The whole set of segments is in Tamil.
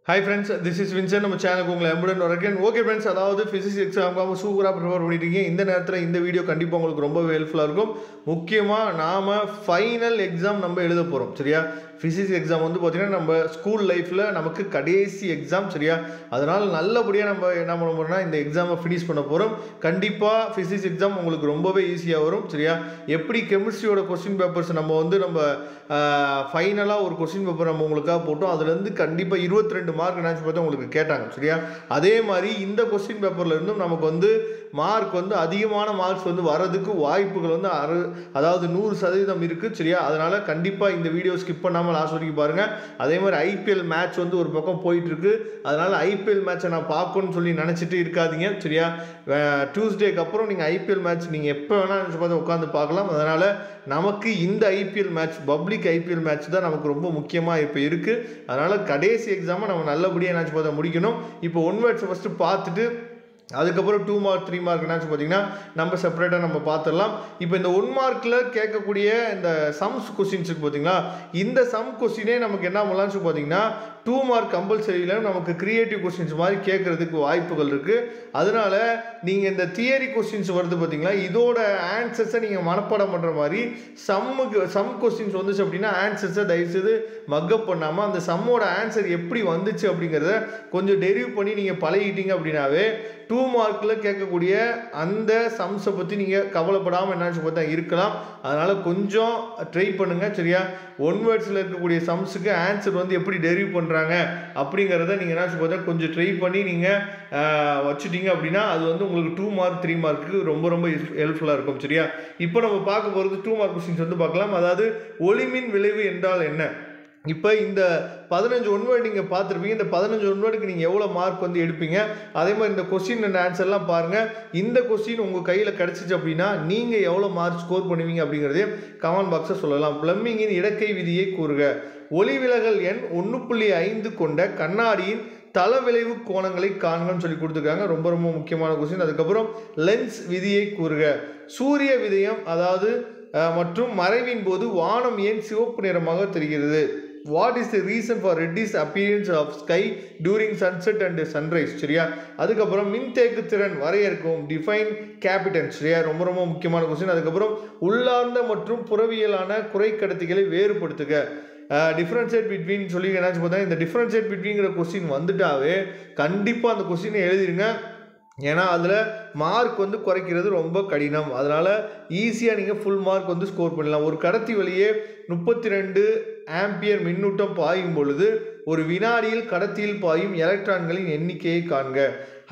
Hi friends, this is Vincent. நம்ம சேனலுக்கு உங்களை அன்புடன் வரேன். ஓகே ஃப்ரெண்ட்ஸ், அதாவது ஃபிசிக்ஸ் எக்ஸாமுக்காக சூப்பராக ப்ரிப்பேர் பண்ணிட்டு இருக்கீங்க. இந்த நேரத்தில் இந்த வீடியோ கண்டிப்பாக உங்களுக்கு ரொம்ப ஹெல்ப்ஃபுல்லாக இருக்கும். முக்கியமாக நாம் ஃபைனல் எக்ஸாம் நம்ம எழுத போகிறோம். சரியா, ஃபிசிக்ஸ் எக்ஸாம் வந்து பார்த்திங்கன்னா நம்ம ஸ்கூல் லைஃப்பில் நமக்கு கடைசி எக்ஸாம். சரியா, அதனால் நல்லபடியாக நம்ம என்ன பண்ண போகிறோம்னா இந்த எக்ஸாமை ஃபினிஷ் பண்ண போகிறோம். கண்டிப்பாக ஃபிசிக்ஸ் எக்ஸாம் உங்களுக்கு ரொம்பவே ஈஸியாக வரும். சரியா, எப்படி கெமிஸ்ட்ரியோட கொஸ்டின் பேப்பர்ஸ் நம்ம ஃபைனலாக ஒரு கொஸ்டின் பேப்பர் நம்ம உங்களுக்காக போட்டோம். அதுலேருந்து கண்டிப்பாக 22 மார்க் நினச்சி பார்த்தா உங்களுக்கு கேட்டாங்க. சரியா, அதே மாதிரி இந்த கொஸ்டின் பேப்பரில் இருந்தும் நமக்கு மார்க் அதிகமான மார்க்ஸ் வரதுக்கு வாய்ப்புகள் அதாவது 100% இருக்குது. சரியா, அதனால் கண்டிப்பாக இந்த வீடியோ ஸ்கிப் பண்ணாமல் லாஸ்ட் வரைக்கும் பாருங்கள். அதே மாதிரி ஐபிஎல் மேட்ச் ஒரு பக்கம் போயிட்டுருக்கு. அதனால் ஐபிஎல் மேட்சை நான் பார்க்கணும்னு சொல்லி நினச்சிட்டு இருக்காதீங்க. சரியா, டியூஸ்டேக்கு அப்புறம் நீங்கள் ஐபிஎல் மேட்ச் நீங்கள் எப்போ வேணால் நினச்சி பார்த்து உட்காந்து பார்க்கலாம். அதனால் நமக்கு இந்த IPL match, public IPL match தான் நமக்கு ரொம்ப முக்கியமாக இப்போ இருக்குது. அதனால் கடைசி எக்ஸாமை நம்ம நல்லபடியாக நினச்சி பார்த்தா முடிக்கணும். இப்போ ஒன் வேர்ட்ஸை ஃபஸ்ட்டு பார்த்துட்டு அதுக்கப்புறம் 2 மார்க் 3 மார்க் என்னாச்சு பார்த்தீங்கன்னா நம்ம செப்பரேட்டாக நம்ம பார்த்துடலாம். இப்போ இந்த 1 மார்க்கில் கேட்கக்கூடிய இந்த சம்ஸ் கொஸ்டின்ஸுக்கு பார்த்தீங்களா, இந்த சம் கொஸ்டினே நமக்கு என்ன பண்ணலாம்னு பார்த்தீங்கன்னா 2 மார்க் கம்பல்சரியில் நமக்கு கிரியேட்டிவ் கொஸ்டின்ஸ் மாதிரி கேட்குறதுக்கு வாய்ப்புகள் இருக்குது. அதனால நீங்கள் இந்த தியரி கொஸ்டின்ஸ் வருது பார்த்தீங்களா, இதோட ஆன்சர்ஸை நீங்கள் மனப்பாடம் பண்ணுற மாதிரி சம் கொஸ்டின்ஸ் வந்துச்சு அப்படின்னா ஆன்சர்ஸை தயவுசெய்து மக்கப் பண்ணாமல் அந்த சம்மோட ஆன்சர் எப்படி வந்துச்சு அப்படிங்கிறத கொஞ்சம் டெரிவ் பண்ணி நீங்கள் பழகிட்டீங்க அப்படின்னாவே 2 மார்க்கில் கேட்கக்கூடிய அந்த சம்ஸை பற்றி நீங்கள் கவலைப்படாமல் என்னாச்சு பார்த்தா இருக்கலாம். அதனால் கொஞ்சம் ட்ரை பண்ணுங்கள். சரியா, ஒன் வேர்ட்ஸில் இருக்கக்கூடிய சம்ஸுக்கு ஆன்சர் எப்படி டெரிவ் பண்ணுறாங்க அப்படிங்கிறத நீங்கள் என்னாச்சு பார்த்தா கொஞ்சம் ட்ரை பண்ணி நீங்கள் வச்சுட்டீங்க அப்படின்னா அது உங்களுக்கு 2 மார்க் 3 மார்க்கு ரொம்ப ரொம்ப ஹெல்ப்ஃபுல்லாக இருக்கும். சரியா, இப்போ நம்ம பார்க்க போகிறது 2 மார்க் கொஸ்டின்ஸ் பார்க்கலாம். அதாவது ஒளிமின் விளைவு என்றால் என்ன. இப்போ இந்த 15 ஒன் வேர்டு நீங்கள் பார்த்துருப்பீங்க. இந்த 15 ஒன் வேர்டுக்கு நீங்கள் எவ்வளோ மார்க் எடுப்பீங்க. அதே மாதிரி இந்த கொஸ்டின் அண்ட் ஆன்சர்லாம் பாருங்கள். இந்த கொஸ்டின் உங்கள் கையில் கிடச்சிச்சு அப்படின்னா நீங்கள் எவ்வளோ மார்க் ஸ்கோர் பண்ணுவீங்க அப்படிங்கிறதையும் கமெண்ட் பாக்ஸை சொல்லலாம். பிளம்பிங்கின் இடக்கை விதியை கூறுக. ஒளி விலகல் எண் 1.5 கொண்ட கண்ணாடியின் தள விளைவு கோணங்களை காண்கன்னு சொல்லி கொடுத்துருக்காங்க. ரொம்ப ரொம்ப முக்கியமான கொஸ்டின். அதுக்கப்புறம் லென்ஸ் விதியை கூறுக. சூரிய விதயம் அதாவது மற்றும் மறைவின் போது வானம் ஏன் சிவப்பு நிறமாக தெரிகிறது. What is the reason for reddish appearance of sky during sunset and sunrise. சரியா, அதுக்கப்புறம் மின்தேக்கு திறன் வரையறுக்கும் டிஃபைன் கேபிட்டன்ஸ். சரியா, ரொம்ப ரொம்ப முக்கியமான கொஸ்டின். அதுக்கப்புறம் உள்ளார்ந்த மற்றும் புறவியலான குறைக்கடத்திகளை வேறுபடுத்துக. டிஃப்ரென்ஷியேட் பிட்வீன் சொல்லி என்னாச்சு பார்த்தா இந்த டிஃப்ரென்ஷியேட் பிட்வீன்கிற கொஸ்டின் வந்துட்டாவே கண்டிப்பாக அந்த கொஸ்டினை எழுதிடுங்க. ஏன்னா அதில் மார்க் குறைக்கிறது ரொம்ப கடினம். அதனால் ஈஸியாக நீங்கள் ஃபுல் மார்க் ஸ்கோர் பண்ணலாம். ஒரு கடத்தி வழியே 32 ஆம்பியர் மின்னூட்டம் பாயும் பொழுது ஒரு வினாடியில் கடத்தியில் பாயும் எலக்ட்ரான்களின் எண்ணிக்கையை காண்க.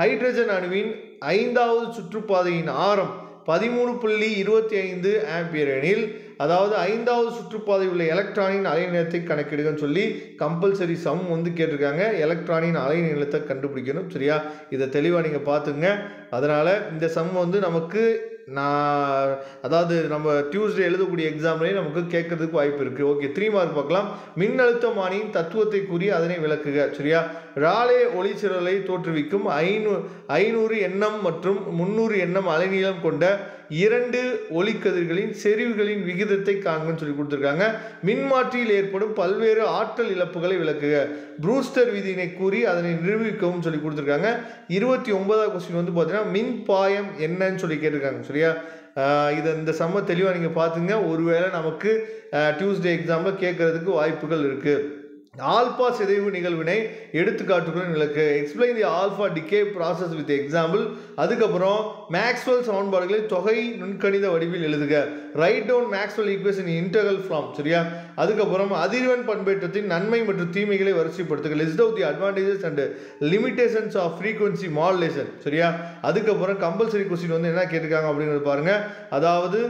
ஹைட்ரஜன் அணுவின் 5வது சுற்றுப்பாதையின் ஆரம் 13.25 ஆம்பியர் எனில் அதாவது 5வது சுற்றுப்பாதை உள்ள எலக்ட்ரானின் அலைநீளத்தை கணக்கிடுங்கன்னு சொல்லி கம்பல்சரி சம் கேட்டிருக்காங்க. எலக்ட்ரானின் அலைநீளத்தை கண்டுபிடிக்கணும். சரியா, இதை தெளிவாக நீங்கள் பார்த்துங்க. அதனால் இந்த சம் நமக்கு அதாவது நம்ம டியூஸ்டே எழுதக்கூடிய எக்ஸாம்லேயும் நமக்கு கேட்கறதுக்கு வாய்ப்பு இருக்குது. ஓகே, 3 மார்க் பார்க்கலாம். மின்னழுத்தமானியின் தத்துவத்தை கூறி அதனை விளக்குக. சரியா, ராலே ஒளிச்சிறலை தோற்றுவிக்கும் 500 எண்ணம் மற்றும் 300 எண்ணம் அலைநீளம் கொண்ட 2 ஒளிக்கதிர்களின் செறிவுகளின் விகிதத்தை காண்கன்னு சொல்லி கொடுத்துருக்காங்க. மின்மாற்றியில் ஏற்படும் பல்வேறு ஆற்றல் இழப்புகளை விளக்குக. ப்ரூஸ்டர் விதியினை கூறி அதனை நிரூபிக்கவும் சொல்லி கொடுத்துருக்காங்க. 29வது கொஸ்டின் பார்த்தீங்கன்னா மின் பாயம் என்னன்னு சொல்லி கேட்டிருக்காங்க. சரியா, இந்த சம்ம தெளிவாக நீங்கள் பார்த்துங்க. ஒருவேளை நமக்கு டியூஸ்டே எக்ஸாமில் கேட்கறதுக்கு வாய்ப்புகள் இருக்குது. ஆல்பா சிதைவு நிகழ்வினை எடுத்துக்காட்டுகளும் விளக்கு. Explain the alpha decay process with example. அதுக்கப்புறம் மேக்ஸ்வெல் சமன்பாடுகளை தொகை நுண்கணித வடிவில் எழுதுக. Write down Maxwell equation integral form. சரியா, அதுக்கப்புறம் அதிர்வெண் பண்பேற்றத்தின் நன்மை மற்றும் தீமைகளை வரிசைப்படுத்துக. List out the advantages and limitations of frequency modulation. சரியா, அதுக்கப்புறம் கம்பல்சரி கொஸ்டின் என்ன கேட்டிருக்காங்க அப்படிங்கிறது பாருங்க. அதாவது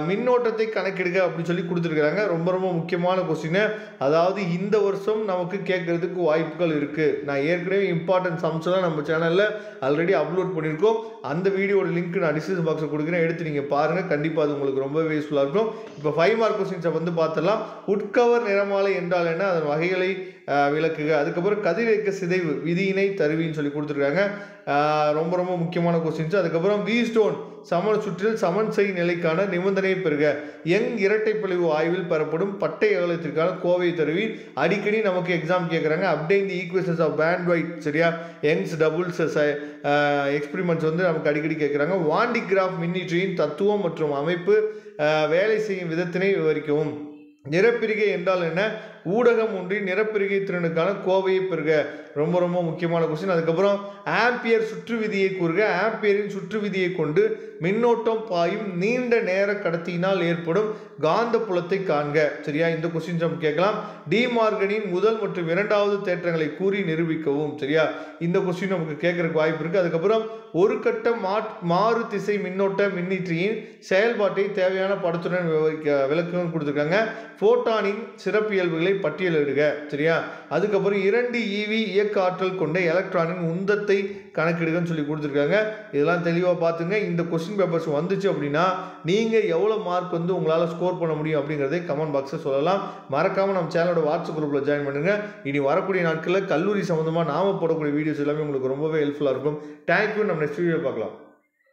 மின்னோட்டத்தை கணக்கிடுக அப்படின்னு சொல்லி கொடுத்துருக்காங்க. ரொம்ப ரொம்ப முக்கியமான கொஸ்டின். அதாவது இந்த வருஷம் நமக்கு கேட்கறதுக்கு வாய்ப்புகள் இருக்குது. நான் ஏற்கனவே இம்பார்ட்டன்ட் சம்ஸ்லாம் நம்ம சேனலில் ஆல்ரெடி அப்லோட் பண்ணியிருக்கோம். அந்த வீடியோட லிங்க் நான் டிஸ்கிரிப்ஷன் பாக்ஸில் கொடுக்குறேன், எடுத்து நீங்கள் பாருங்கள். கண்டிப்பாக அது உங்களுக்கு ரொம்ப யூஸ்ஃபுல்லாக இருக்கும். இப்போ 5 மார்க் கொஸ்டின்ஸை பார்த்துடலாம். உட்கவர் நிறமாலை என்றால் என்ன, அதன் வகைகளை விளக்குக. அதுக்கப்புறம் கதிரியக்க சிதைவு விதியினை தருவின்னு சொல்லி கொடுத்துருக்காங்க. ரொம்ப ரொம்ப முக்கியமான கொஸ்டின்ஸ். அதுக்கப்புறம் வி ஸ்டோன் சம சுற்றில் சமன்செய் நிலைக்கான நிபந்தனையை பெறுக. யங் இரட்டைப்பழிவு ஆய்வில் பெறப்படும் பட்டை அகலத்திற்கான கோவை தருவி. அடிக்கடி நமக்கு எக்ஸாம் கேட்குறாங்க. Obtain the equations of band width, சரியா, யங்ஸ் டபுள்ஸ் எக்ஸ்பிரிமெண்ட்ஸ் வந்து நமக்கு அடிக்கடி கேட்குறாங்க. வான் டி கிராஃப் மின்னிற்றியின் தத்துவம் மற்றும் அமைப்பு, வேலை செய்யும் விதத்தினை விவரிக்கவும். நிறப்பிரிகை என்றால் என்ன, ஊடகம் ஒன்றின் நிறப்பிரிகை திறனுக்கான கோவையை பெறுக. ரொம்ப ரொம்ப முக்கியமான கொஸ்டின். அதுக்கப்புறம் ஆம்பியர் சுற்று விதியை கூறுக. ஆம்பியரின் சுற்று விதியை கொண்டு மின்னோட்டம் பாயும் நீண்ட நேர கடத்தியினால் ஏற்படும் காந்த புலத்தை காண்க. சரியா, இந்த கொஸ்டின் நம்ம கேட்கலாம். டி மார்கனின் முதல் மற்றும் இரண்டாவது தேற்றங்களை கூறி நிரூபிக்கவும். சரியா, இந்த கொஸ்டின் நமக்கு கேட்கறதுக்கு வாய்ப்பு இருக்கு. அதுக்கப்புறம் ஒரு கட்ட மாறு திசை மின்னோட்ட மின்னிற்றியின் செயல்பாட்டை தேவையான படத்துடன் விளக்கம் கொடுத்துருக்காங்க. போட்டானின் சிறப்பியல்புகளை பட்டியலிடுக. சரியா, அதுக்கப்புறம் 2 EV இயக்க ஆற்றல் கொண்ட எலக்ட்ரானின் உந்தத்தை கணக்கிடுகன்னு சொல்லி கொடுத்துருக்காங்க. இதெல்லாம் தெளிவாக பார்த்துங்க. இந்த கொஸ்டின் பேப்பர்ஸ் வந்துச்சு அப்படின்னா நீங்கள் எவ்வளோ மார்க் வந்து உங்களால் ஸ்கோர் பண்ண முடியும் அப்படிங்கிறதை கமெண்ட் பாக்ஸில் சொல்லலாம். மறக்காமல் நம்ம சேனலோட வாட்ஸ்அப் குரூப்பில் ஜாயின் பண்ணுங்கள். இனி வரக்கூடிய நாட்களில் கல்லூரி சம்மந்தமாக நாம போடக்கூடிய வீடியோஸ் எல்லாமே உங்களுக்கு ரொம்பவே ஹெல்ப்ஃபுல்லாக இருக்கும். தேங்க்யூ. நம்ம நெக்ஸ்ட் வீடியோ பார்க்கலாம்.